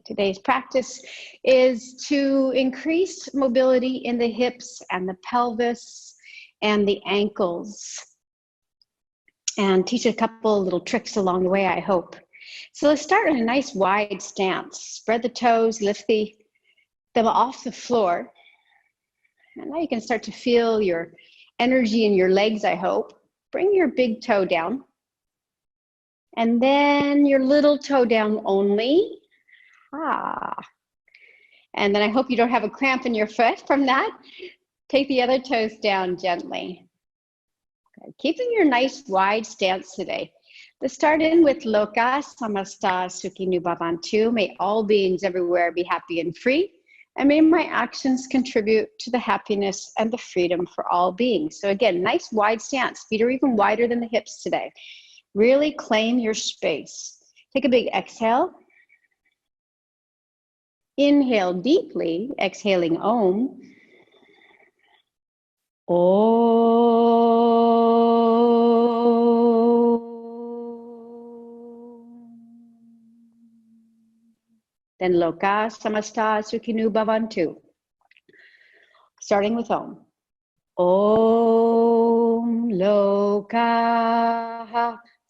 Today's practice is to increase mobility in the hips and the pelvis and the ankles, and teach a couple little tricks along the way, I hope. So let's start in a nice wide stance. Spread the toes, lift them off the floor. And now you can start to feel your energy in your legs, I hope. Bring your big toe down. And then your little toe down only. And then I hope you don't have a cramp in your foot from that. Take the other toes down gently. Okay. Keeping your nice wide stance today. Let's start in with Loka Samasta Sukhinu Bhavantu. May all beings everywhere be happy and free. And may my actions contribute to the happiness and the freedom for all beings. So again, nice wide stance. Feet are even wider than the hips today. Really claim your space. Take a big exhale. Inhale deeply, exhaling Om. Then Loka Samasta Sukhinu Bhavantu. Starting with Om. Om Loka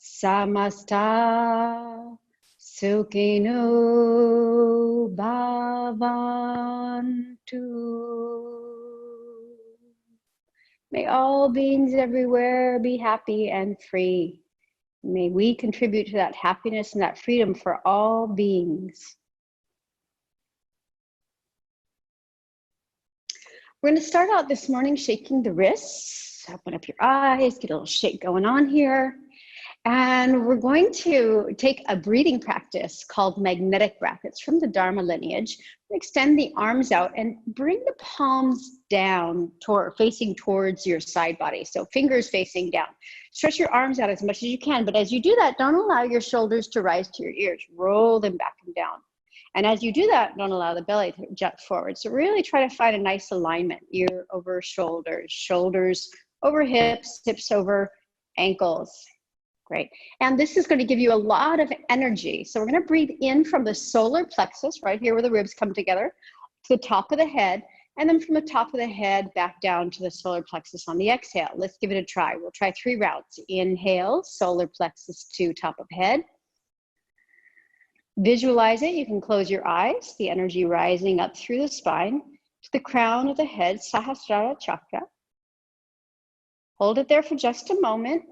Samasta Sukhinu Bhavantu. May all beings everywhere be happy and free. May we contribute to that happiness and that freedom for all beings. We're going to start out this morning shaking the wrists. Open up your eyes, get a little shake going on here. And we're going to take a breathing practice called magnetic breath. It's from the Dharma lineage. Extend the arms out and bring the palms down, facing towards your side body. So fingers facing down. Stretch your arms out as much as you can. But as you do that, don't allow your shoulders to rise to your ears. Roll them back and down. And as you do that, don't allow the belly to jut forward. So really try to find a nice alignment. Ear over shoulders, shoulders over hips, hips over ankles. Great. And this is going to give you a lot of energy. So we're going to breathe in from the solar plexus, right here where the ribs come together, to the top of the head. And then from the top of the head back down to the solar plexus on the exhale. Let's give it a try. We'll try 3 rounds. Inhale, solar plexus to top of head. Visualize it. You can close your eyes. The energy rising up through the spine to the crown of the head, Sahasrara Chakra. Hold it there for just a moment.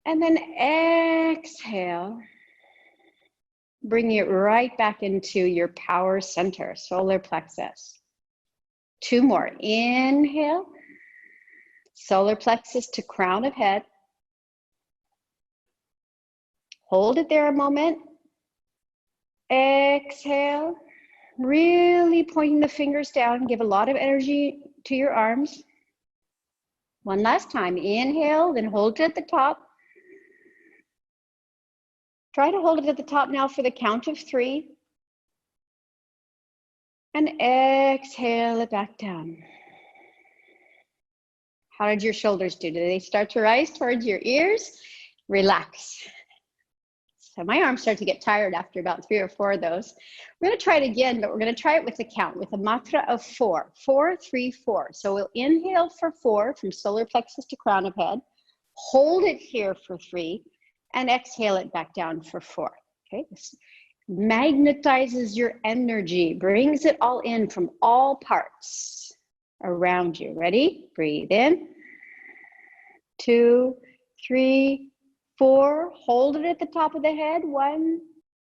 And then exhale. Bring it right back into your power center, solar plexus. 2 more. Inhale. Solar plexus to crown of head. Hold it there a moment. Exhale, really pointing the fingers down. Give a lot of energy to your arms. One last time. Inhale, then hold it at the top. Try to hold it at the top now for the count of 3. And exhale it back down. How did your shoulders do? Did they start to rise towards your ears? Relax. So my arms start to get tired after about 3 or 4 of those. We're going to try it again, but we're going to try it with a count, with a matra of 4. 4, 3, 4. So we'll inhale for 4 from solar plexus to crown of head. Hold it here for 3 and exhale it back down for 4. Okay, this magnetizes your energy, brings it all in from all parts around you. Ready? Breathe in. 2, 3, 4, hold it at the top of the head. 1,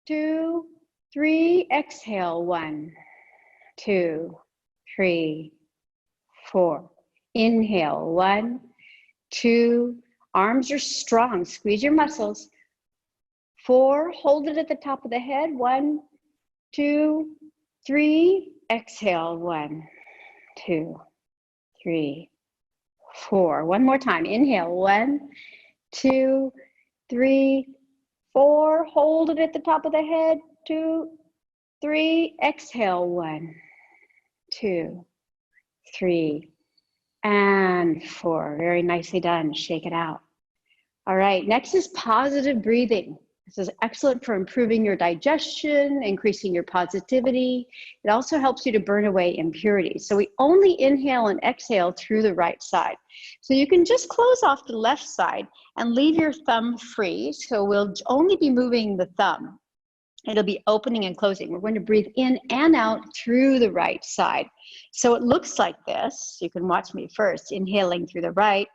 2, 3, exhale. 1, 2, 3, 4. Inhale. 1, 2, arms are strong. Squeeze your muscles. 4, hold it at the top of the head. 1, 2, 3, exhale. 1, 2, 3, 4. One more time. Inhale. 1, 2, 3, 4, hold it at the top of the head. 2, 3, exhale. 1, 2, 3, and 4. Very nicely done. Shake it out. All right, next is positive breathing. This is excellent for improving your digestion, increasing your positivity. It also helps you to burn away impurities. So we only inhale and exhale through the right side. So you can just close off the left side and leave your thumb free. So we'll only be moving the thumb. It'll be opening and closing. We're going to breathe in and out through the right side. So it looks like this. You can watch me first. Inhaling through the right,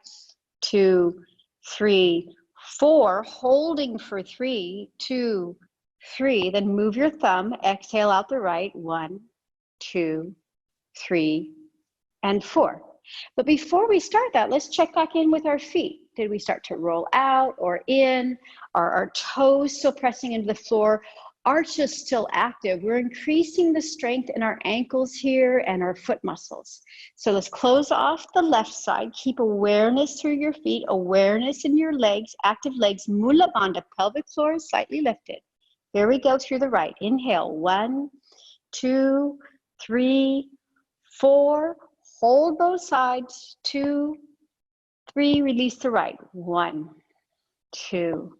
2, 3, 4, holding for 3, 2, 3, then move your thumb, exhale out the right, 1, 2, 3, and 4. But before we start that, let's check back in with our feet. Did we start to roll out or in? Are our toes still pressing into the floor? Arches still active. We're increasing the strength in our ankles here and our foot muscles. So let's close off the left side. Keep awareness through your feet, awareness in your legs, active legs. Mula Bandha, pelvic floor is slightly lifted. Here we go through the right. Inhale, 1, 2, 3, 4. Hold both sides, 2, 3. Release the right. 1, 2,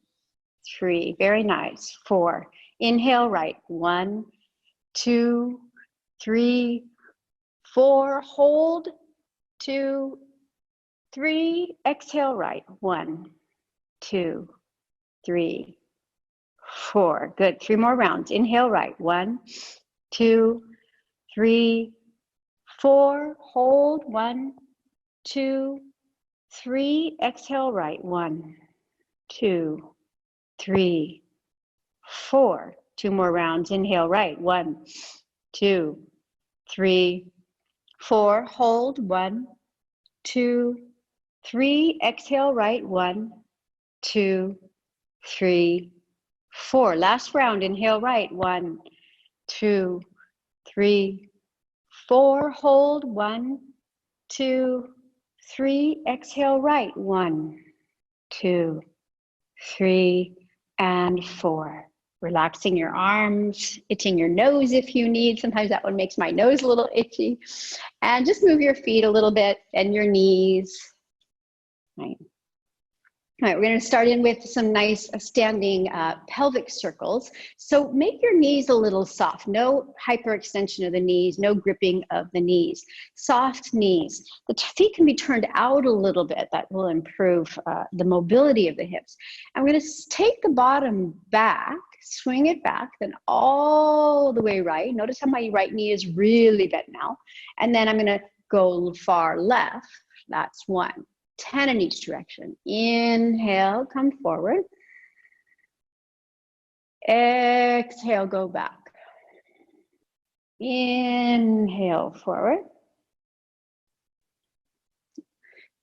3. Very nice. 4. Inhale right, 1, 2, 3, 4, hold, 2, 3, exhale right, 1, 2, 3, 4. Good, 3 more rounds. Inhale right, 1, 2, 3, 4, hold, 1, 2, 3, exhale right, 1, 2, 3, 4. 2 more rounds. Inhale right. 1, 2, 3, 4. Hold. 1, 2, 3. Exhale right. 1, 2, 3, 4. Last round. Inhale right. 1, 2, 3, 4. Hold. 1, 2, 3. Exhale right. 1, 2, 3, and 4. Relaxing your arms, itching your nose if you need. Sometimes that one makes my nose a little itchy. And just move your feet a little bit and your knees. Right. All right, we're going to start in with some nice standing pelvic circles. So make your knees a little soft. No hyperextension of the knees, no gripping of the knees. Soft knees. The feet can be turned out a little bit. That will improve the mobility of the hips. I'm going to take the bottom back, swing it back, then all the way right. Notice how my right knee is really bent now. And then I'm going to go far left. That's 1. 10 in each direction. Inhale, come forward. Exhale, go back. Inhale, forward.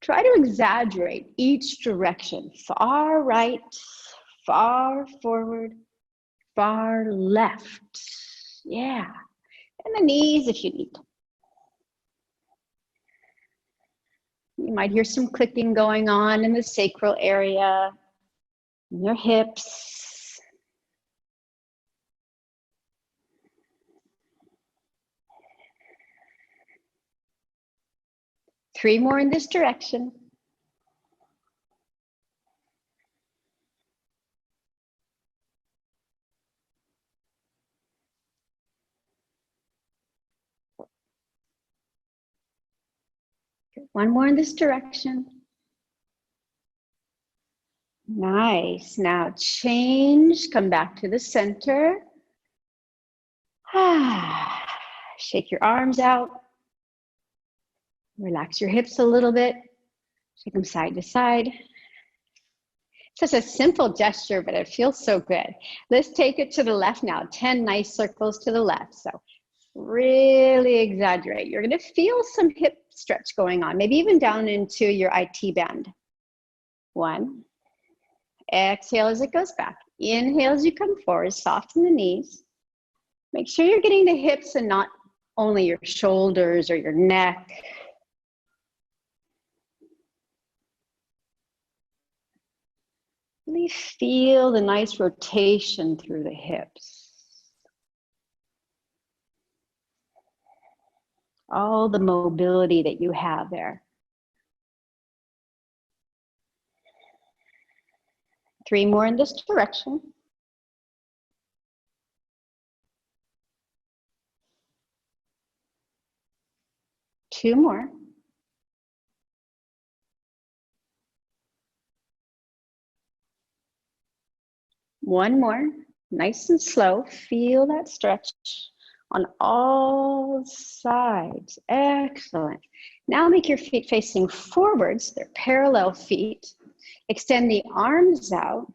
Try to exaggerate each direction. Far right, far forward, far left. Yeah. And the knees if you need. You might hear some clicking going on in the sacral area, in your hips. Three more in this direction. One more in this direction. Nice. Now change, come back to the center. Shake your arms out. Relax your hips a little bit. Shake them side to side. Such a simple gesture, but it feels so good. Let's take it to the left now. 10 nice circles to the left. So really exaggerate. You're going to feel some hip stretch going on, maybe even down into your IT band. 1. Exhale as it goes back. Inhale as you come forward, soften the knees. Make sure you're getting the hips and not only your shoulders or your neck. Really feel the nice rotation through the hips. All the mobility that you have there. 3 more in this direction. 2 more. One more, nice and slow. Feel that stretch on all sides. Excellent. Now make your feet facing forwards. They're parallel feet. Extend the arms out.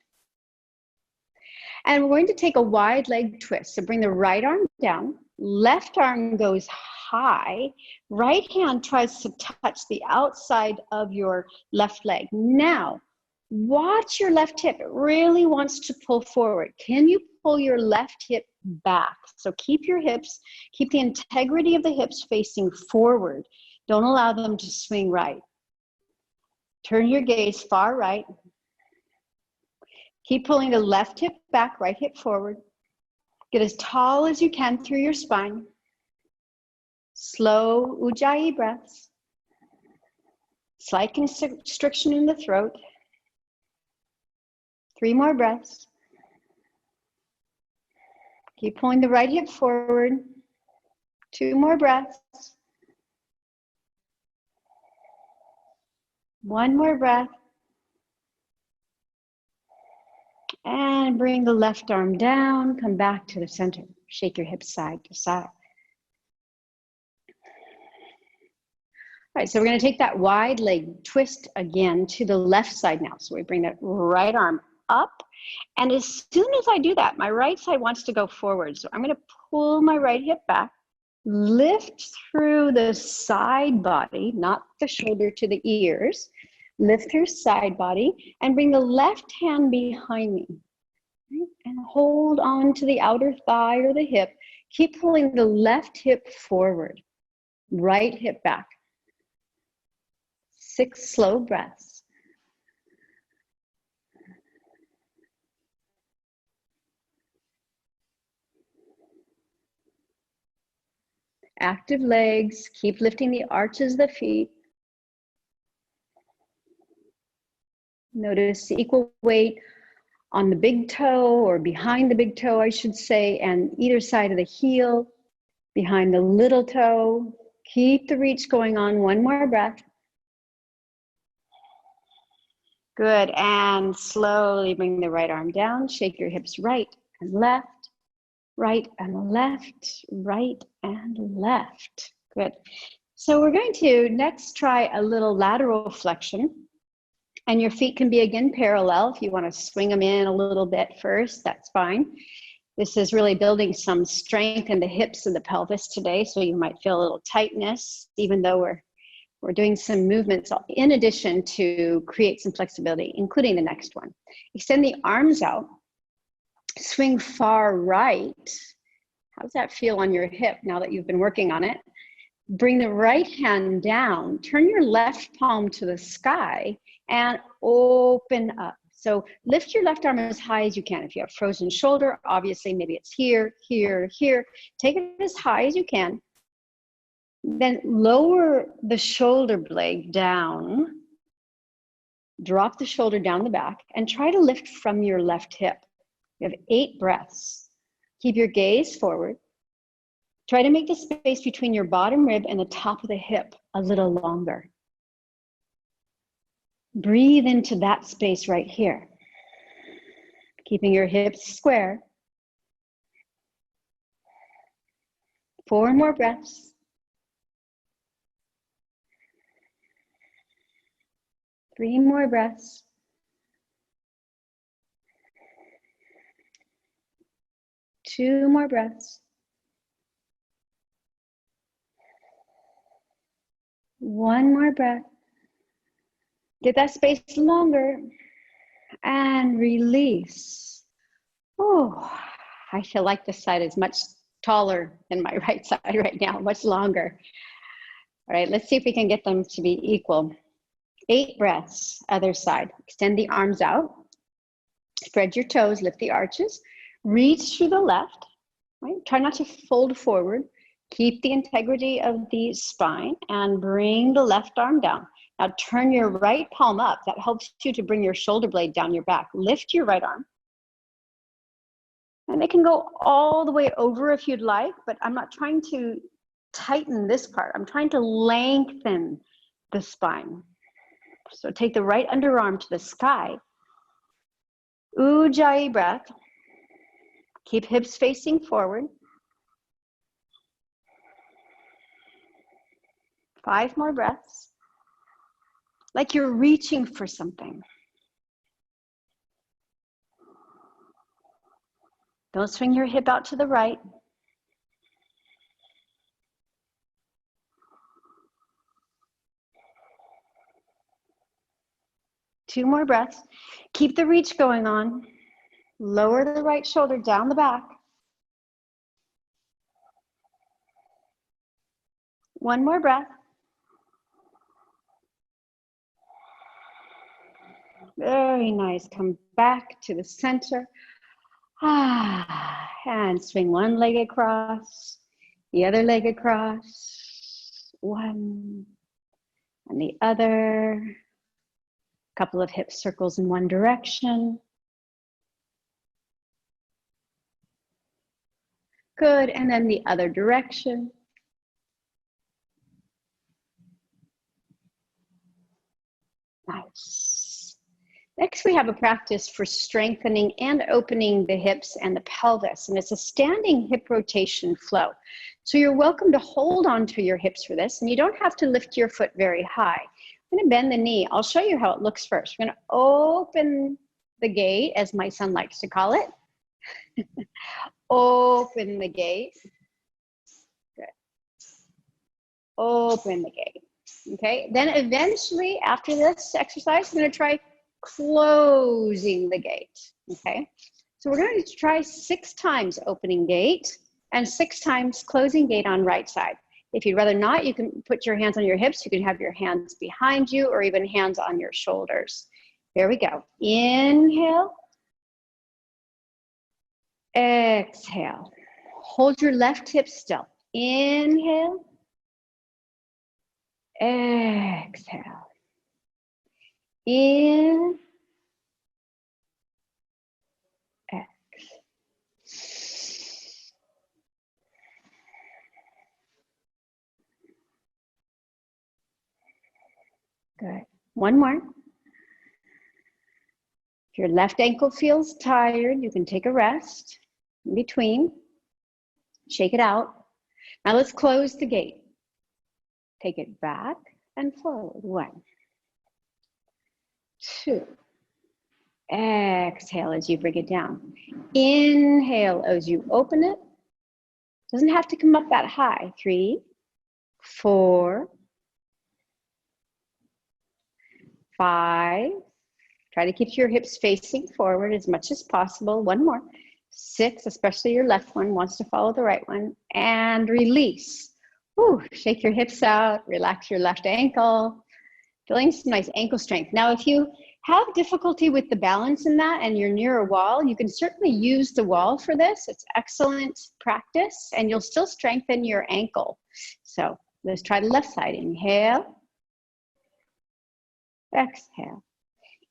And we're going to take a wide leg twist. So bring the right arm down. Left arm goes high. Right hand tries to touch the outside of your left leg. Now, watch your left hip. It really wants to pull forward. Can you pull your left hip back? So keep your hips, keep the integrity of the hips facing forward. Don't allow them to swing right. Turn your gaze far right. Keep pulling the left hip back, right hip forward. Get as tall as you can through your spine. Slow Ujjayi breaths. Slight constriction in the throat. 3 more breaths. Keep pulling the right hip forward. 2 more breaths. 1 more breath. And bring the left arm down. Come back to the center. Shake your hips side to side. All right, so we're going to take that wide leg twist again to the left side now. So we bring that right arm up. And as soon as I do that, my right side wants to go forward. So I'm going to pull my right hip back, lift through the side body, not the shoulder to the ears. Lift through side body and bring the left hand behind me. Right? And hold on to the outer thigh or the hip. Keep pulling the left hip forward. Right hip back. 6 slow breaths. Active legs. Keep lifting the arches of the feet. Notice equal weight on the big toe, or behind the big toe, I should say, and either side of the heel, behind the little toe. Keep the reach going on. 1 more breath. Good, and slowly bring the right arm down. Shake your hips right and left, right and left, right and left. Good. So we're going to next try a little lateral flexion. And your feet can be, again, parallel. If you want to swing them in a little bit first, that's fine. This is really building some strength in the hips and the pelvis today, so you might feel a little tightness, even though we're doing some movements in addition to create some flexibility, including the next one. Extend the arms out. Swing far right. How does that feel on your hip now that you've been working on it? Bring the right hand down. Turn your left palm to the sky and open up. So lift your left arm as high as you can. If you have frozen shoulder, obviously maybe it's here, here, here. Take it as high as you can. Then lower the shoulder blade down. Drop the shoulder down the back and try to lift from your left hip. You have 8 breaths. Keep your gaze forward. Try to make the space between your bottom rib and the top of the hip a little longer. Breathe into that space right here. Keeping your hips square. 4 more breaths. 3 more breaths. 2 more breaths. 1 more breath. Get that space longer and release. Oh, I feel like this side is much taller than my right side right now, much longer. All right, let's see if we can get them to be equal. 8 breaths, other side. Extend the arms out. Spread your toes, lift the arches. Reach through the left, right? Try not to fold forward. Keep the integrity of the spine and bring the left arm down. Now turn your right palm up. That helps you to bring your shoulder blade down your back. Lift your right arm. And it can go all the way over if you'd like, but I'm not trying to tighten this part. I'm trying to lengthen the spine. So take the right underarm to the sky. Ujjayi breath. Keep hips facing forward. 5 more breaths. Like you're reaching for something. Don't swing your hip out to the right. Two more breaths. Keep the reach going on. Lower the right shoulder down the back. One more breath. Very nice. Come back to the center. And swing one leg across, the other leg across. One and the other. Couple of hip circles in one direction. Good, and then the other direction. Nice. Next, we have a practice for strengthening and opening the hips and the pelvis, and it's a standing hip rotation flow. So you're welcome to hold on to your hips for this, and you don't have to lift your foot very high. I'm going to bend the knee. I'll show you how it looks first. We're going to open the gate, as my son likes to call it. Open the gate. Good. Open the gate. Okay. Then eventually, after this exercise, I'm going to try closing the gate. Okay. So we're going to try 6 times opening gate and 6 times closing gate on right side. If you'd rather not, you can put your hands on your hips. You can have your hands behind you or even hands on your shoulders. Here we go. Inhale. Exhale. Hold your left hip still. Inhale. Exhale. In. Good. One more. If your left ankle feels tired, you can take a rest in between. Shake it out. Now let's close the gate. Take it back and forward. 1, 2. Exhale as you bring it down. Inhale as you open it. Doesn't have to come up that high. 3, 4, 5. Try to keep your hips facing forward as much as possible. 1 more. 6, especially your left one wants to follow the right one. And release. Whew, shake your hips out. Relax your left ankle. Feeling some nice ankle strength. Now, if you have difficulty with the balance in that and you're near a wall, you can certainly use the wall for this. It's excellent practice and you'll still strengthen your ankle. So let's try the left side. Inhale. Exhale.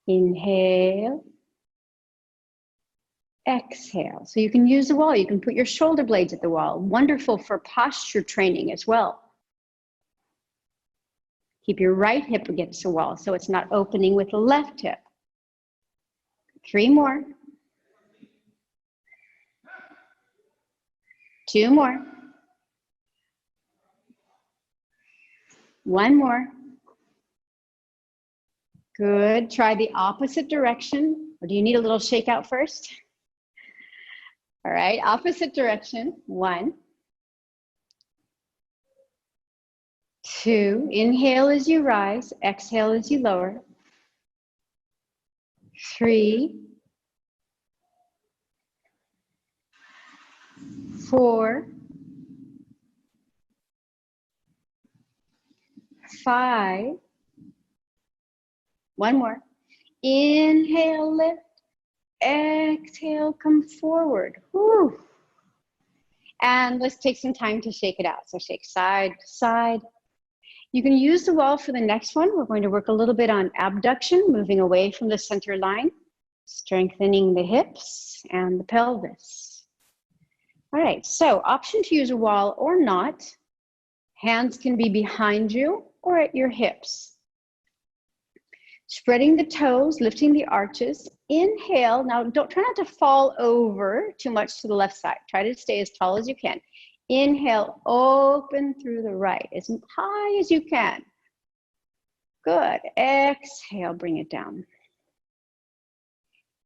Inhale. Exhale. So you can use the wall. You can put your shoulder blades at the wall. Wonderful for posture training as well. Keep your right hip against the wall so it's not opening with the left hip. 3 more. 2 more. 1 more. Good. Try the opposite direction. Or do you need a little shakeout first? All right, opposite direction. 1, 2. Inhale as you rise. Exhale as you lower. 3, 4, 5. 1 more. Inhale, lift. Exhale, come forward. Whew. And let's take some time to shake it out. So shake side to side. You can use the wall for the next one. We're going to work a little bit on abduction, moving away from the center line, strengthening the hips and the pelvis. All right, so option to use a wall or not. Hands can be behind you or at your hips. Spreading the toes, lifting the arches. Inhale. Now, try not to fall over too much to the left side. Try to stay as tall as you can. Inhale, open through the right, as high as you can. Good. Exhale, bring it down.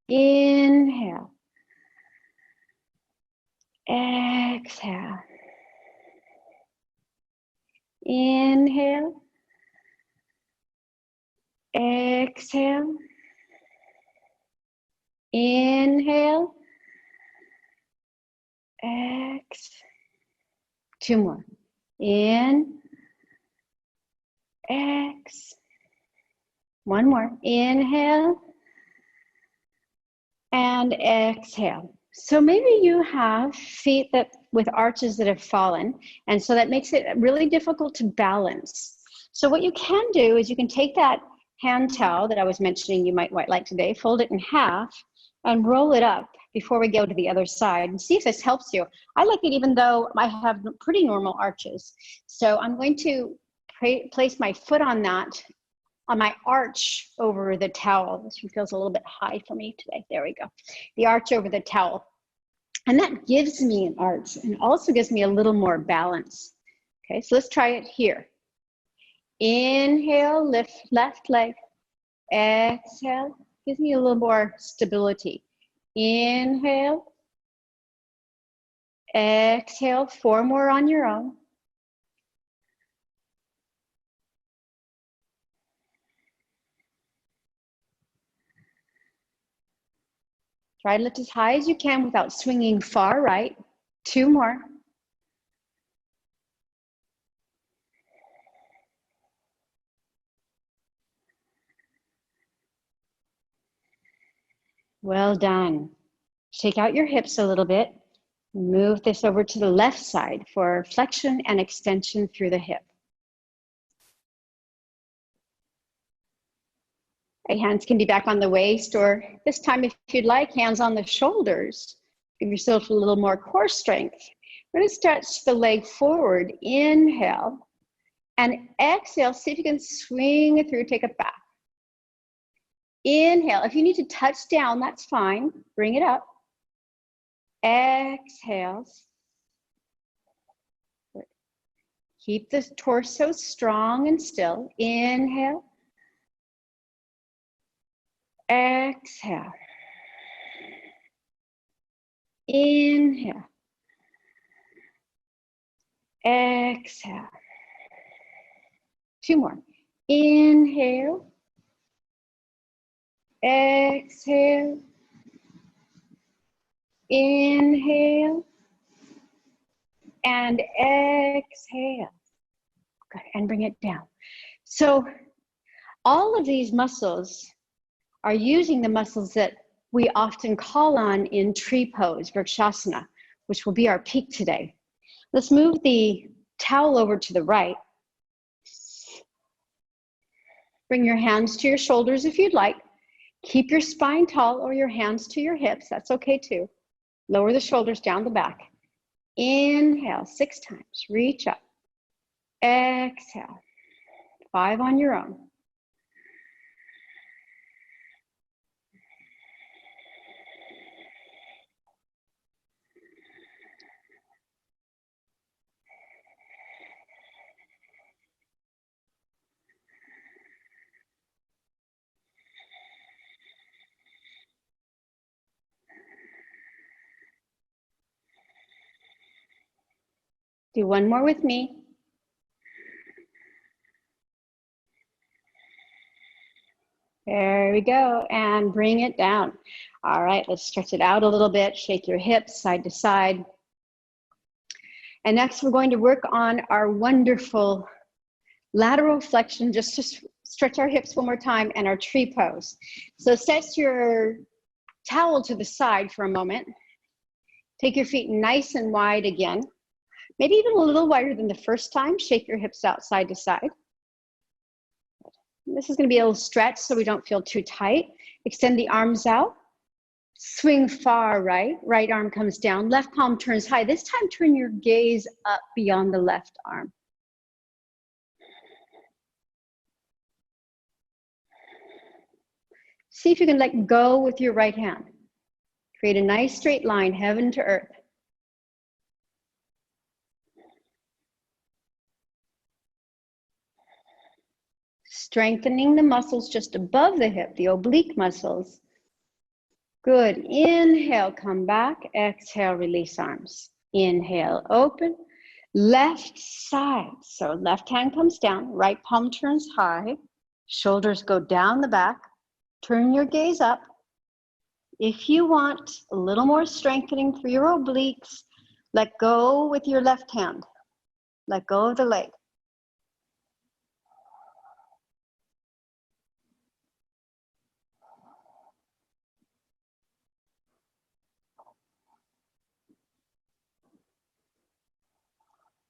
Inhale. Exhale. Inhale. Exhale. Inhale. Exhale. 2 more. In. Exhale. 1 more. Inhale. And exhale. So maybe you have feet with arches that have fallen, and so that makes it really difficult to balance. So what you can do is you can take that hand towel that I was mentioning you might like today, fold it in half, and roll it up before we go to the other side and see if this helps you. I like it even though I have pretty normal arches. So I'm going to place my foot on that, on my arch over the towel. This one feels a little bit high for me today. There we go. The arch over the towel. And that gives me an arch and also gives me a little more balance. Okay, so let's try it here. Inhale, lift left leg. Exhale, gives me a little more stability. Inhale. Exhale, 4 more on your own. Try to lift as high as you can without swinging far right. 2 more. Well done. Shake out your hips a little bit. Move this over to the left side for flexion and extension through the hip. Okay, hands can be back on the waist, or this time if you'd like, hands on the shoulders. Give yourself a little more core strength. We're going to stretch the leg forward. Inhale. And exhale, see if you can swing it through, take it back. Inhale. If you need to touch down, that's fine. Bring it up. Exhale. Keep the torso strong and still. Inhale. Exhale. Inhale. Exhale. 2 more. Inhale. Exhale. Inhale. And exhale. Good. And bring it down. So all of these muscles are using the muscles that we often call on in tree pose, Vrikshasana, which will be our peak today. Let's move the towel over to the right. Bring your hands to your shoulders if you'd like. Keep your spine tall or your hands to your hips. That's okay too. Lower the shoulders down the back. Inhale 6 times. Reach up. Exhale. 5 on your own. Do 1 more with me. There we go, and bring it down. All right, let's stretch it out a little bit. Shake your hips side to side. And next we're going to work on our wonderful lateral flexion, just to stretch our hips one more time, and our tree pose. So set your towel to the side for a moment. Take your feet nice and wide again. Maybe even a little wider than the first time. Shake your hips out side to side. This is going to be a little stretch so we don't feel too tight. Extend the arms out. Swing far right. Right arm comes down. Left palm turns high. This time turn your gaze up beyond the left arm. See if you can let go with your right hand. Create a nice straight line, heaven to earth. Strengthening the muscles just above the hip, the oblique muscles. Good. Inhale, come back. Exhale, release arms. Inhale, open. Left side. So left hand comes down, right palm turns high. Shoulders go down the back. Turn your gaze up. If you want a little more strengthening for your obliques, let go with your left hand. Let go of the leg.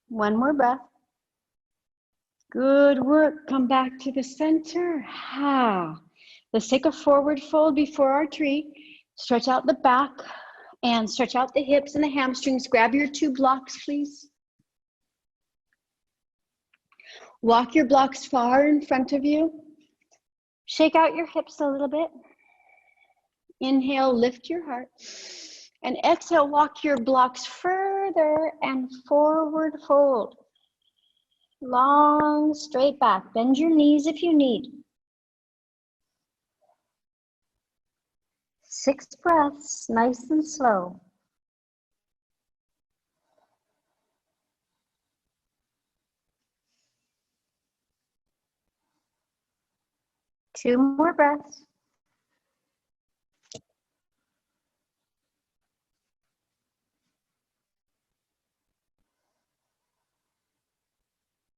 One more breath. Good work. Come back to the center. Let's take a forward fold before our tree. Stretch out the back and stretch out the hips and the hamstrings. Grab your 2 blocks, please. Walk your blocks far in front of you. Shake out your hips a little bit. Inhale, lift your heart. And exhale, walk your blocks further and forward fold. Long, straight back. Bend your knees if you need. 6 breaths, nice and slow. Two more breaths.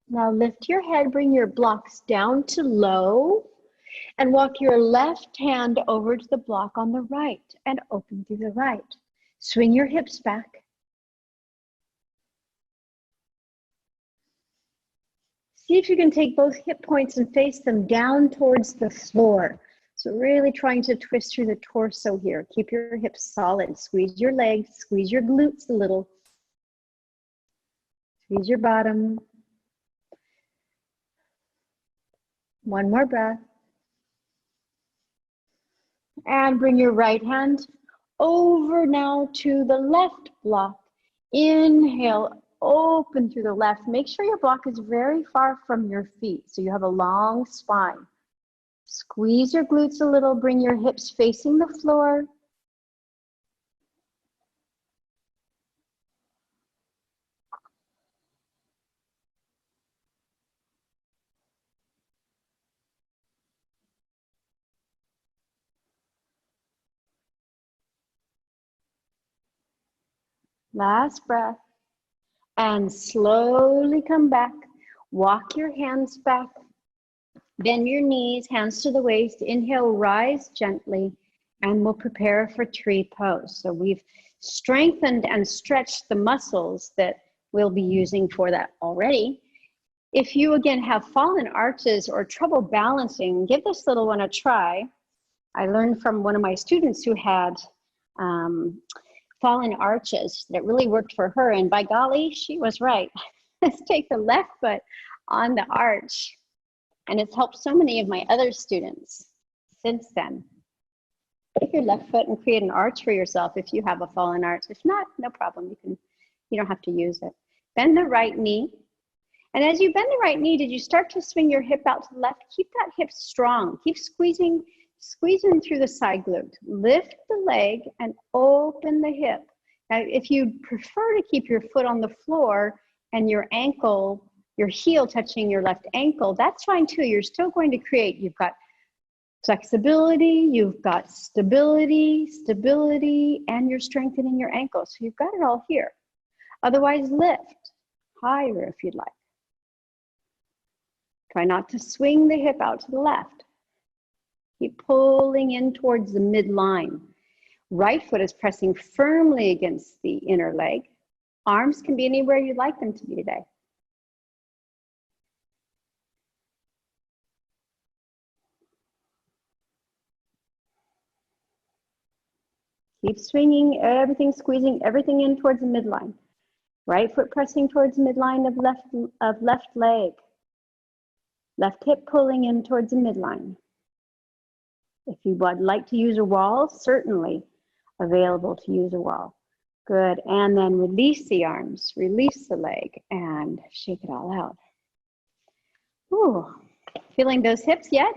Now lift your head, bring your blocks down to low, and walk your left hand over to the block on the right and open through the right. Swing your hips back. See if you can take both hip points and face them down towards the floor. So really trying to twist through the torso here. Keep your hips solid. Squeeze your legs, squeeze your glutes a little. Squeeze your bottom. One more breath. And bring your right hand over now to the left block. Inhale, open through the left. Make sure your block is very far from your feet so you have a long spine. Squeeze your glutes a little, bring your hips facing the floor. Last breath. And slowly come back. Walk your hands back. Bend your knees, hands to the waist. Inhale, rise gently, and we'll prepare for tree pose. So we've strengthened and stretched the muscles that we'll be using for that already. If you, again, have fallen arches or trouble balancing, give this little one a try. I learned from one of my students who had fallen arches that really worked for her, and by golly, she was right. Let's take the left foot on the arch. And it's helped so many of my other students since then. Take your left foot and create an arch for yourself if you have a fallen arch. If not, no problem. You don't have to use it. Bend the right knee. And as you bend the right knee, did you start to swing your hip out to the left? Keep that hip strong. Keep squeezing through the side glute. Lift the leg and open the hip. Now, if you prefer to keep your foot on the floor and your ankle, your heel touching your left ankle, that's fine too. You're still going to create, you've got flexibility, you've got stability, and you're strengthening your ankle. So you've got it all here. Otherwise, lift higher if you'd like. Try not to swing the hip out to the left. Keep pulling in towards the midline. Right foot is pressing firmly against the inner leg. Arms can be anywhere you'd like them to be today. Keep swinging, everything squeezing, everything in towards the midline. Right foot pressing towards the midline of left leg. Left hip pulling in towards the midline. If you would like to use a wall, certainly available to use a wall. Good, and then release the arms, release the leg, and shake it all out. Ooh, feeling those hips yet?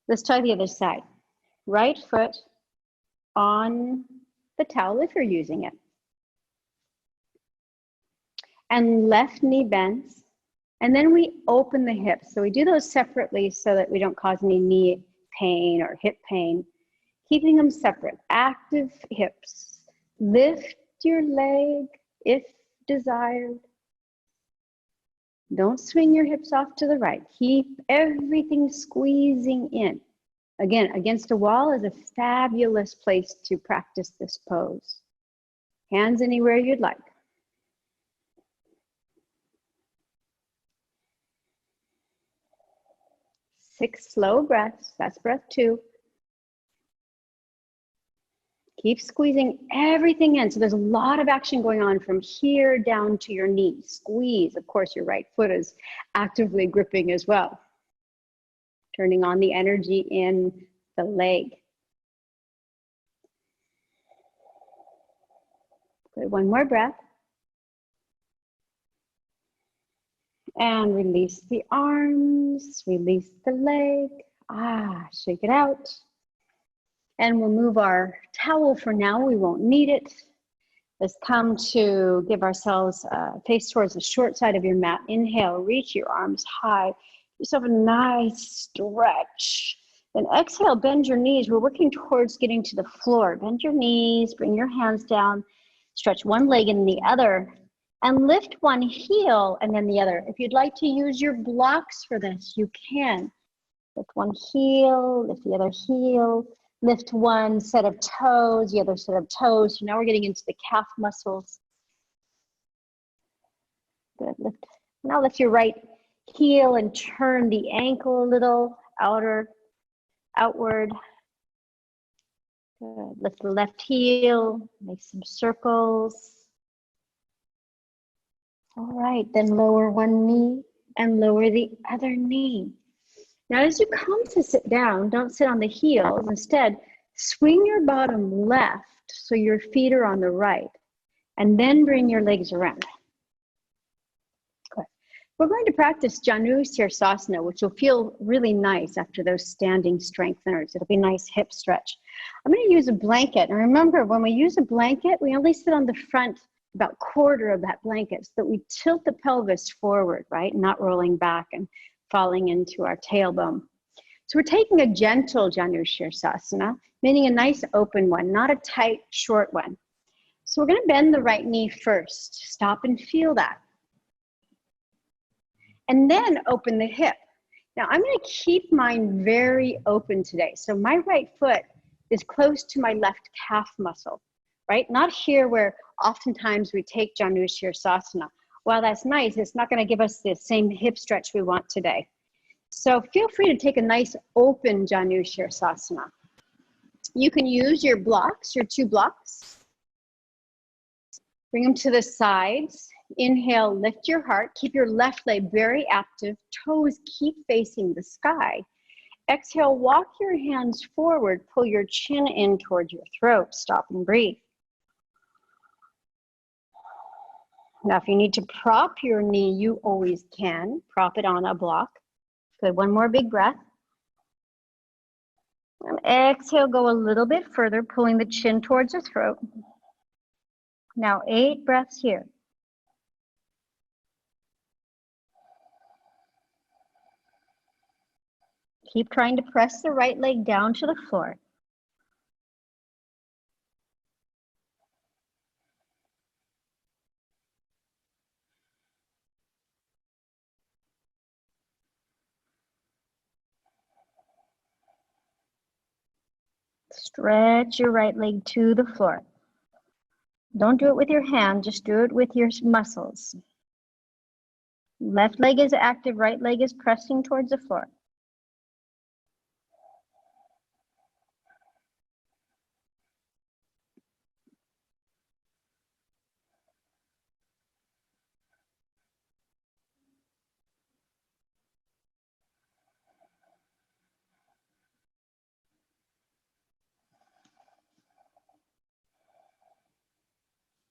Let's try the other side. Right foot on the towel if you're using it. And left knee bends. And then we open the hips. So we do those separately so that we don't cause any knee pain or hip pain. Keeping them separate. Active hips. Lift your leg if desired. Don't swing your hips off to the right. Keep everything squeezing in. Again, against a wall is a fabulous place to practice this pose. Hands anywhere you'd like. Six slow breaths. That's breath 2. Keep squeezing everything in. So there's a lot of action going on from here down to your knee. Squeeze. Of course, your right foot is actively gripping as well. Turning on the energy in the leg. Good. One more breath. And release the arms, release the leg. Shake it out. And we'll move our towel for now. We won't need it. Let's come to give ourselves a face towards the short side of your mat. Inhale, reach your arms high. Give yourself a nice stretch. Then exhale, bend your knees. We're working towards getting to the floor. Bend your knees, bring your hands down. Stretch one leg and the other. And lift one heel and then the other. If you'd like to use your blocks for this, you can. Lift one heel, lift the other heel. Lift one set of toes, the other set of toes. So now we're getting into the calf muscles. Good. Lift. Now lift your right heel and turn the ankle a little outward. Good. Lift the left heel, make some circles. All right, then lower one knee and lower the other knee. Now, as you come to sit down, don't sit on the heels. Instead, swing your bottom left so your feet are on the right, and then bring your legs around. Good. We're going to practice Janu Sirsasana, which will feel really nice after those standing strengtheners. It'll be a nice hip stretch. I'm going to use a blanket. And remember, when we use a blanket, we only sit on the front about quarter of that blanket so that we tilt the pelvis forward, right? Not rolling back and falling into our tailbone. So we're taking a gentle Janu Sirsasana, meaning a nice open one, not a tight, short one. So we're going to bend the right knee first. Stop and feel that. And then open the hip. Now I'm going to keep mine very open today. So my right foot is close to my left calf muscle, right? Not here where oftentimes we take Janu Sirsasana. While that's nice, it's not going to give us the same hip stretch we want today. So feel free to take a nice open Janu Sirsasana. You can use your blocks, your 2 blocks. Bring them to the sides. Inhale, lift your heart. Keep your left leg very active. Toes keep facing the sky. Exhale, walk your hands forward. Pull your chin in towards your throat. Stop and breathe. Now, if you need to prop your knee, you always can. Prop it on a block. Good. One more big breath. And exhale, go a little bit further, pulling the chin towards the throat. Now 8 breaths here. Keep trying to press the right leg down to the floor. Stretch your right leg to the floor. Don't do it with your hand, just do it with your muscles. Left leg is active, right leg is pressing towards the floor.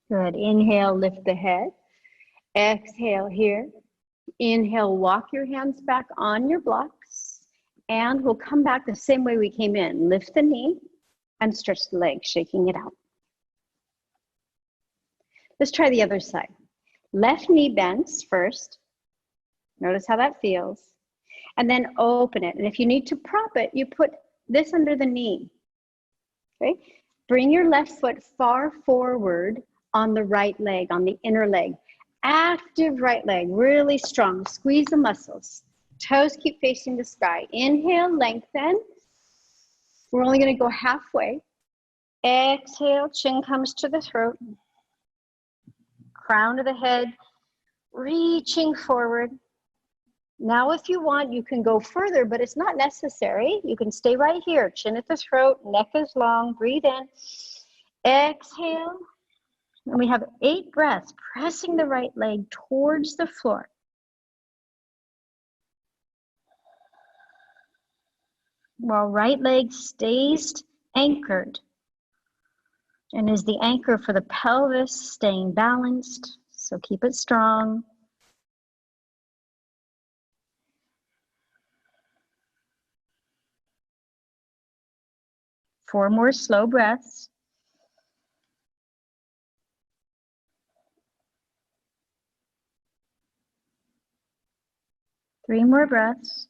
Good. Inhale, lift the head. Exhale here. Inhale, walk your hands back on your blocks. And we'll come back the same way we came in. Lift the knee and stretch the leg, shaking it out. Let's try the other side. Left knee bends first. Notice how that feels. And then open it. And if you need to prop it, you put this under the knee. Okay? Bring your left foot far forward on the right leg, on the inner leg. Active right leg, really strong. Squeeze the muscles. Toes keep facing the sky. Inhale, lengthen. We're only going to go halfway. Exhale, chin comes to the throat. Crown of the head, reaching forward. Now, if you want, you can go further, but it's not necessary. You can stay right here. Chin at the throat, neck is long. Breathe in. Exhale. And we have 8 breaths, pressing the right leg towards the floor. While right leg stays anchored and is the anchor for the pelvis, staying balanced. So keep it strong. Four more slow breaths. Three more breaths.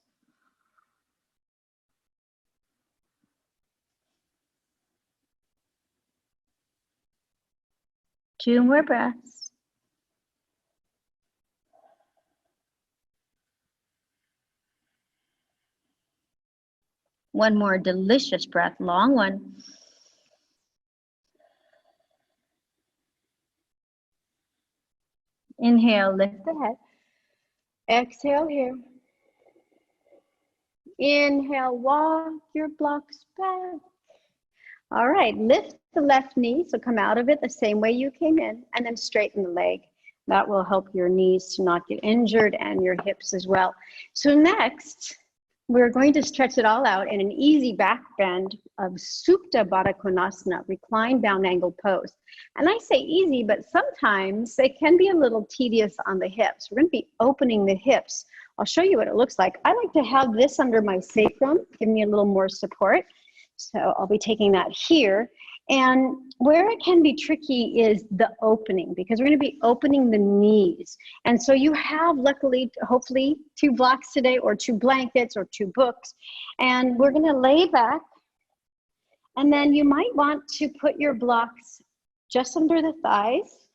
Two more breaths. One more delicious breath, long one. Inhale, lift the head. Exhale here. Inhale, walk your blocks back. All right, lift the left knee, so come out of it the same way you came in, and then straighten the leg. That will help your knees to not get injured and your hips as well. So next, we're going to stretch it all out in an easy back bend of Supta Baddha Konasana, reclined down angle pose. And I say easy, but sometimes it can be a little tedious on the hips. We're going to be opening the hips. I'll show you what it looks like. I like to have this under my sacrum, give me a little more support. So I'll be taking that here. And where it can be tricky is the opening, because we're going to be opening the knees. And so you have, luckily, hopefully, 2 blocks today, or 2 blankets, or 2 books. And we're going to lay back. And then you might want to put your blocks just under the thighs,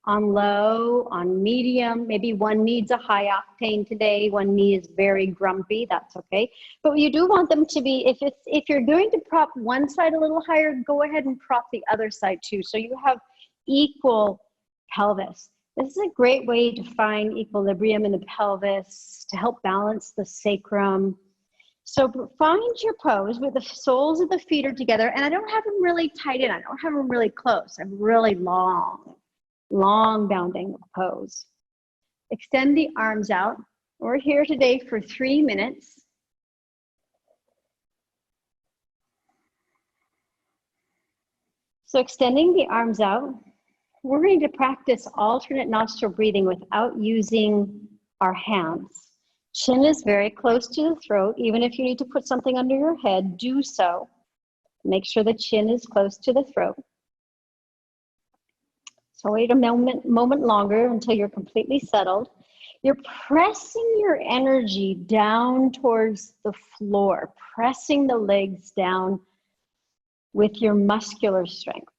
on low, on medium. Maybe one needs a high octane today, one knee is very grumpy, that's okay. But you do want them to be, if you're going to prop one side a little higher, go ahead and prop the other side too, so you have equal pelvis. This is a great way to find equilibrium in the pelvis, to help balance the sacrum. So find your pose where the soles of the feet are together, and I don't have them really tight in, I don't have them really close, I'm really long down angle pose. Extend the arms out. We're here today for 3 minutes. So extending the arms out, we're going to practice alternate nostril breathing without using our hands. Chin is very close to the throat. Even if you need to put something under your head, do so. Make sure the chin is close to the throat. So wait a moment longer until you're completely settled. You're pressing your energy down towards the floor, pressing the legs down with your muscular strength.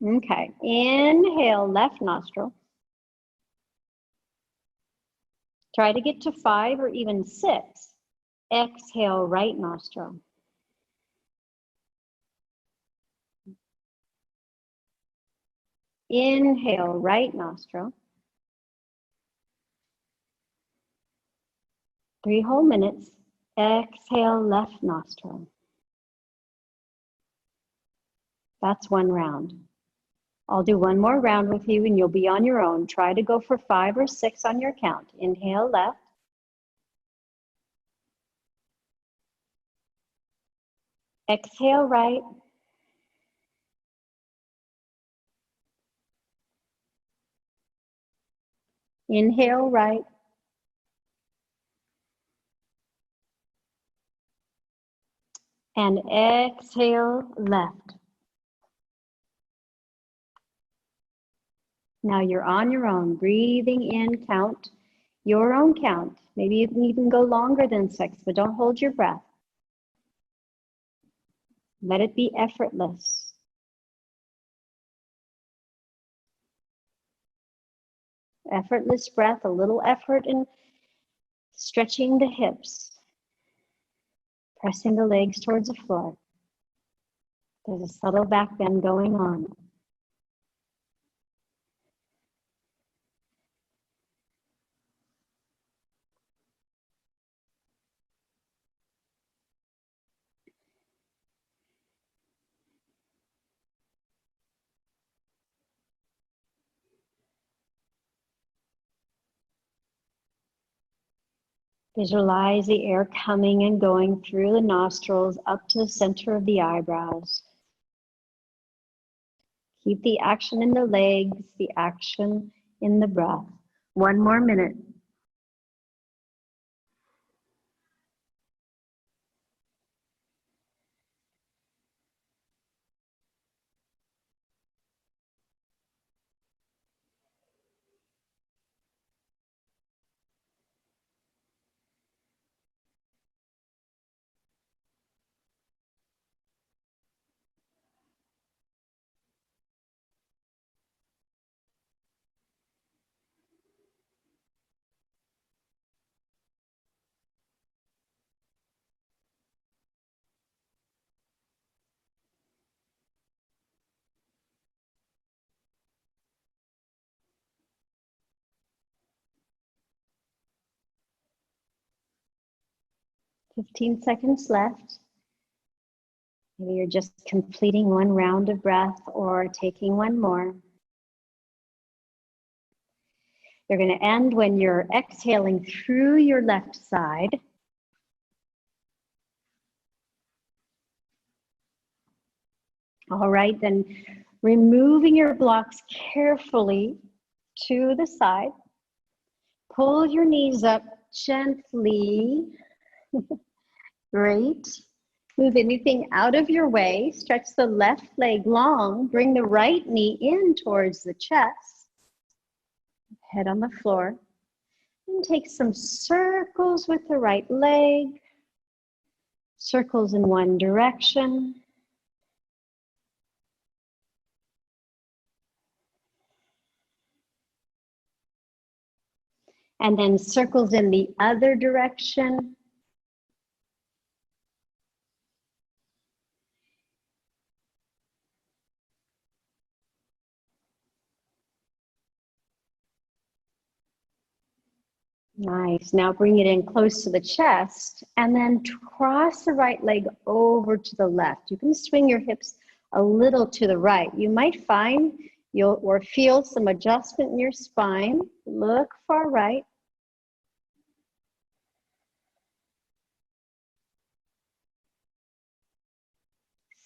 Okay, inhale, left nostril. Try to get to 5 or even 6. Exhale, right nostril. Inhale, right nostril. 3 whole minutes. Exhale, left nostril. That's 1 round. I'll do 1 more round with you and you'll be on your own. Try to go for 5 or 6 on your count. Inhale, left. Exhale, right. Inhale right. And exhale left. Now you're on your own, breathing in, count your own count. Maybe you can even go longer than 6, but don't hold your breath. Let it be effortless. Effortless breath, a little effort in stretching the hips, pressing the legs towards the floor. There's a subtle back bend going on. Visualize the air coming and going through the nostrils up to the center of the eyebrows. Keep the action in the legs, the action in the breath. 1 more minute. Fifteen seconds left. Maybe you're just completing 1 round of breath or taking 1 more. You're going to end when you're exhaling through your left side. All right, then removing your blocks carefully to the side. Pull your knees up gently. Great. Move anything out of your way. Stretch the left leg long. Bring the right knee in towards the chest. Head on the floor. And take some circles with the right leg. Circles in one direction. And then circles in the other direction. Nice. Now bring it in close to the chest and then cross the right leg over to the left. You can swing your hips a little to the right. You might find you'll or feel some adjustment in your spine. Look far right.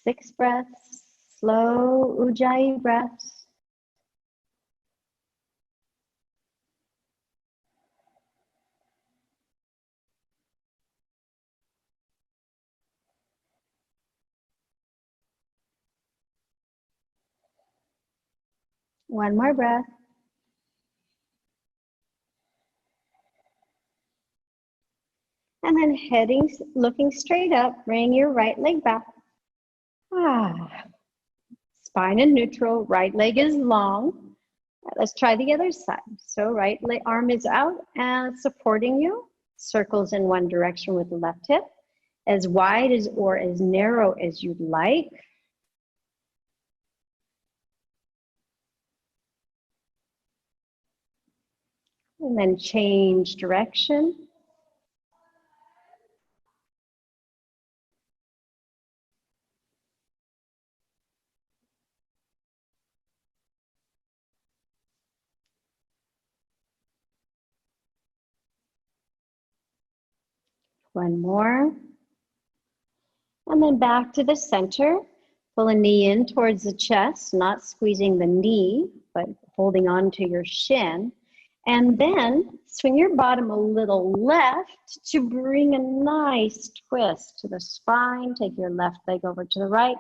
Six breaths, slow Ujjayi breaths. One more breath. And then looking straight up, bring your right leg back. Spine in neutral, right leg is long. Let's try the other side. So right leg, arm is out and supporting you. Circles in one direction with the left hip. As wide as or as narrow as you'd like. And then change direction. One more. And then back to the center. Pull a knee in towards the chest, not squeezing the knee, but holding on to your shin. And then swing your bottom a little left to bring a nice twist to the spine. Take your left leg over to the right.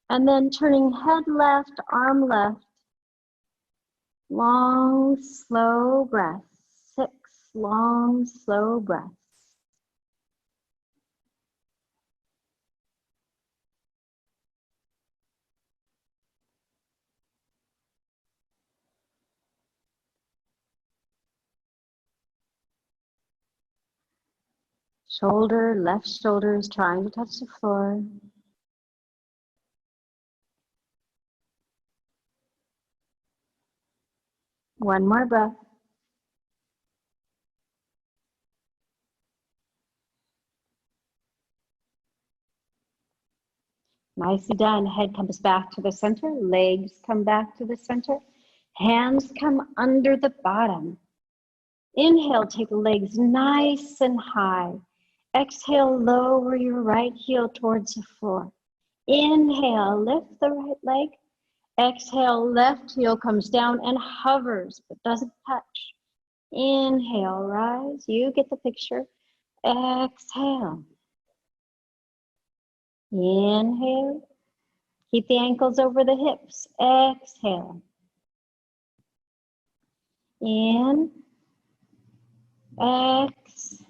And then turning head left, arm left. Long, slow breaths. 6 long, slow breaths. Left shoulder is trying to touch the floor. One more breath. Nicely done. Head comes back to the center. Legs come back to the center. Hands come under the bottom. Inhale, take legs nice and high. Exhale, lower your right heel towards the floor. Inhale, lift the right leg. Exhale, left heel comes down and hovers but doesn't touch. Inhale, rise. You get the picture. Exhale. Inhale. Keep the ankles over the hips. Exhale. In. X.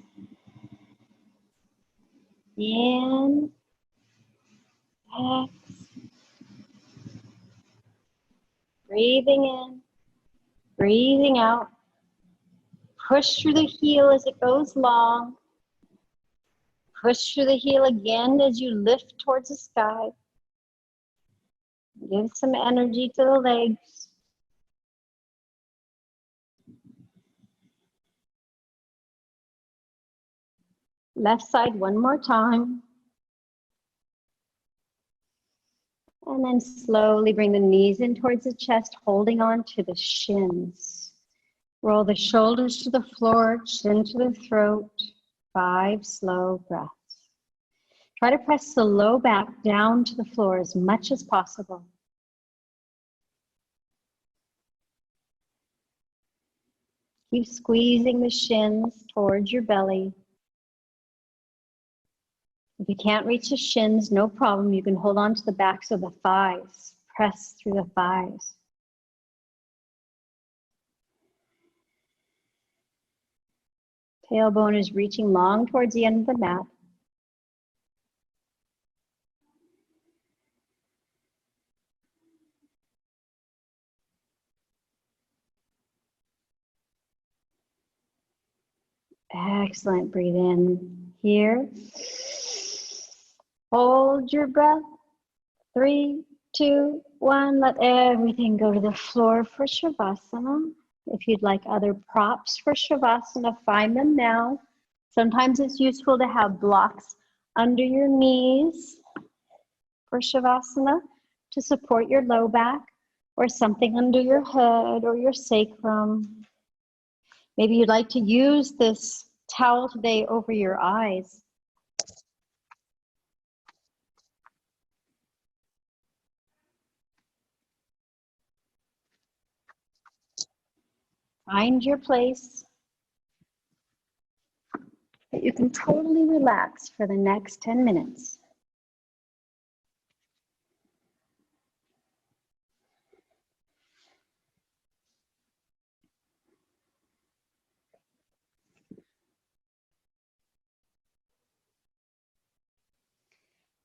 In. X. Breathing in. Breathing out. Push through the heel as it goes long. Push through the heel again as you lift towards the sky. Give some energy to the legs. Left side one more time. And then slowly bring the knees in towards the chest, holding on to the shins. Roll the shoulders to the floor, chin to the throat. 5 slow breaths. Try to press the low back down to the floor as much as possible. Keep squeezing the shins towards your belly. If you can't reach the shins, no problem. You can hold on to the backs of the thighs. Press through the thighs. Tailbone is reaching long towards the end of the mat. Excellent. Breathe in here. Hold your breath. 3, 2, 1. Let everything go to the floor for Shavasana. If you'd like other props for Shavasana, find them now. Sometimes it's useful to have blocks under your knees for Shavasana to support your low back, or something under your head or your sacrum. Maybe you'd like to use this towel today over your eyes. Find your place that you can totally relax for the next 10 minutes.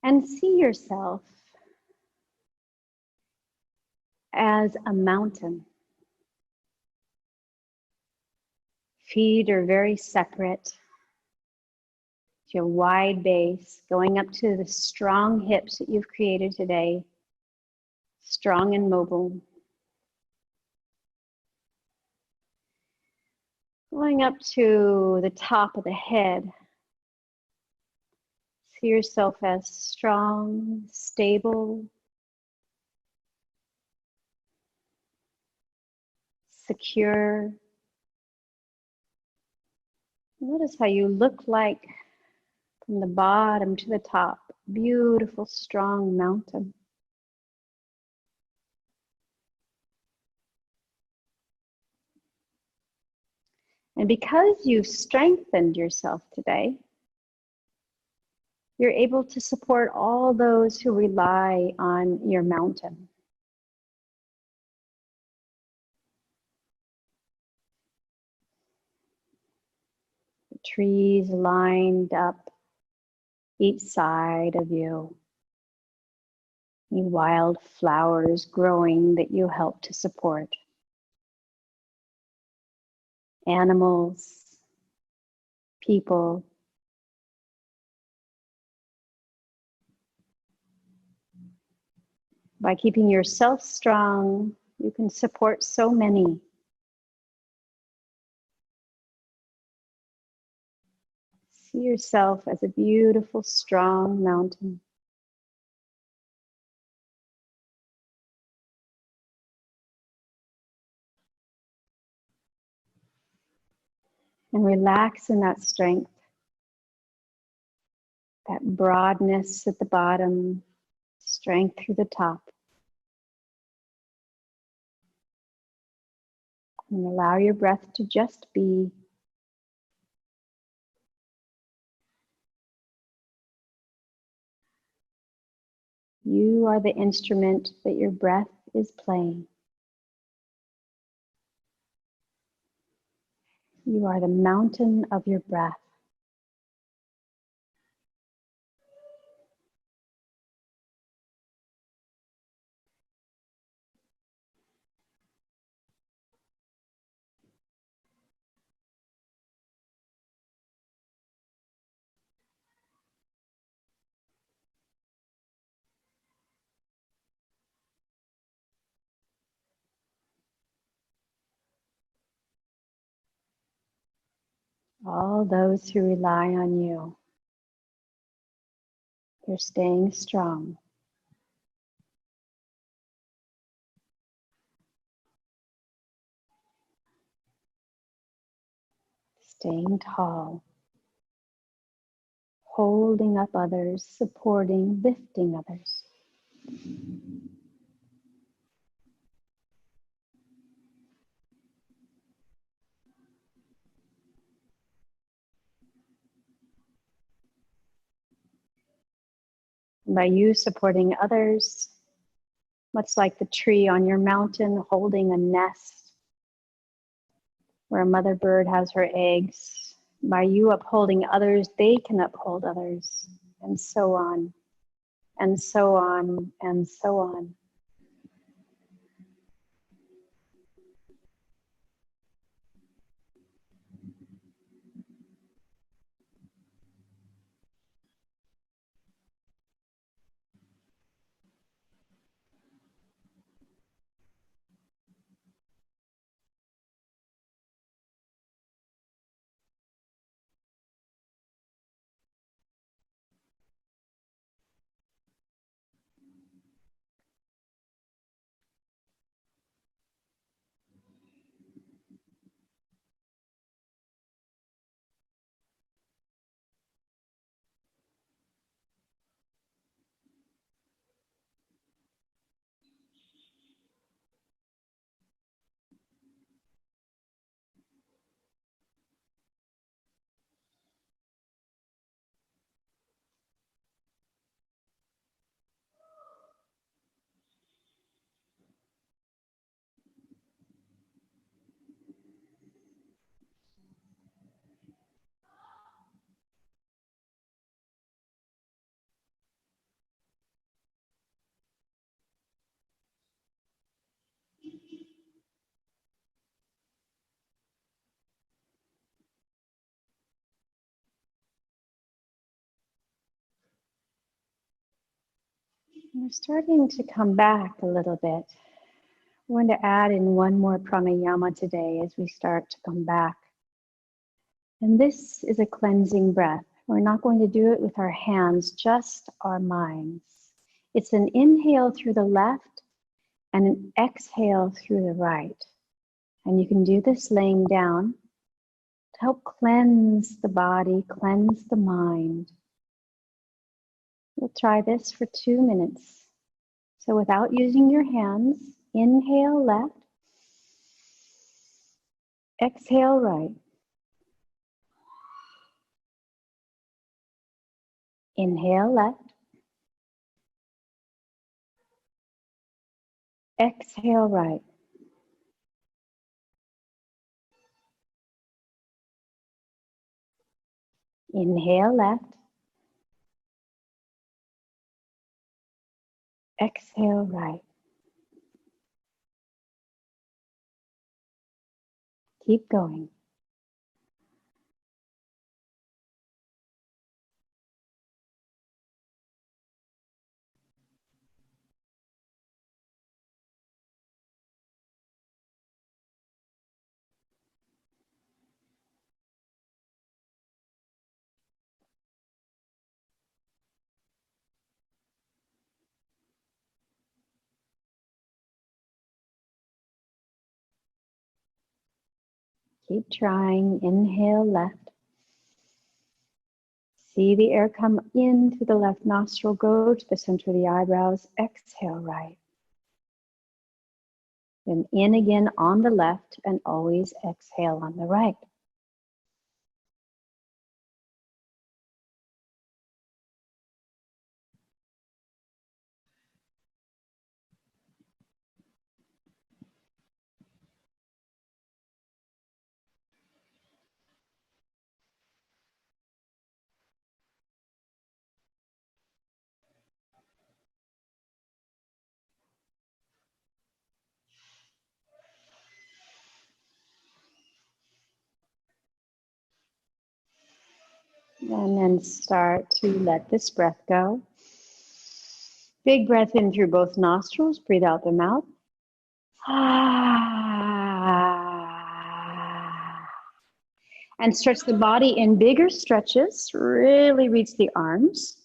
And see yourself as a mountain. Feet are very separate. Your wide base going up to the strong hips that you've created today. Strong and mobile. Going up to the top of the head. See yourself as strong, stable, secure. Notice how you look like from the bottom to the top. Beautiful, strong mountain. And because you've strengthened yourself today, you're able to support all those who rely on your mountain. The trees lined up each side of you. Any wild flowers growing that you help to support. Animals, people. By keeping yourself strong, you can support so many. See yourself as a beautiful, strong mountain. And relax in that strength, that broadness at the bottom, strength through the top. And allow your breath to just be. You are the instrument that your breath is playing. You are the mountain of your breath. All those who rely on you, you're staying strong. Staying tall. Holding up others, supporting, lifting others. And by you supporting others, much like the tree on your mountain holding a nest where a mother bird has her eggs, by you upholding others, they can uphold others, and so on, and so on, and so on. We're starting to come back a little bit. I want to add in one more pranayama today as we start to come back. And this is a cleansing breath. We're not going to do it with our hands, just our minds. It's an inhale through the left and an exhale through the right. And you can do this laying down to help cleanse the body, cleanse the mind. We'll try this for 2 minutes. So without using your hands, inhale left, exhale right. Inhale left. Exhale right. Inhale left. Exhale right. Keep going. Keep trying. Inhale left. See the air come in through the left nostril, go to the center of the eyebrows. Exhale right. Then in again on the left and always exhale on the right. And then start to let this breath go. Big breath in through both nostrils. Breathe out the mouth. And stretch the body in bigger stretches. Really reach the arms.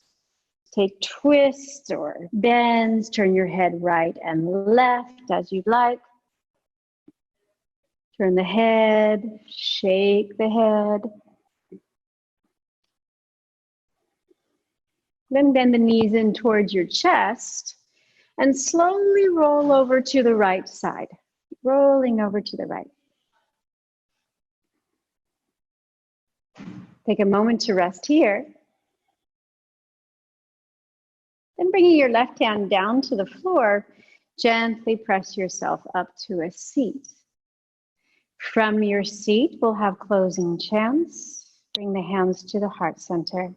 Take twists or bends. Turn your head right and left as you'd like. Turn the head. Shake the head. Then bend the knees in towards your chest and slowly roll over to the right side. Rolling over to the right. Take a moment to rest here. Then bringing your left hand down to the floor, gently press yourself up to a seat. From your seat, we'll have closing chants. Bring the hands to the heart center.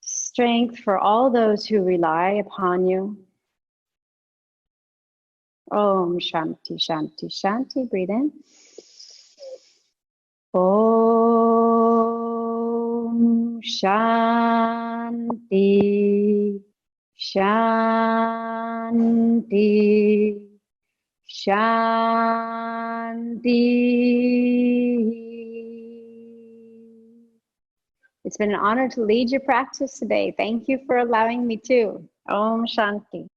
Strength for all those who rely upon you. Om Shanti, Shanti, Shanti. Breathe in. Om Shanti, Shanti, Shanti. It's been an honor to lead your practice today. Thank you for allowing me to. Om Shanti.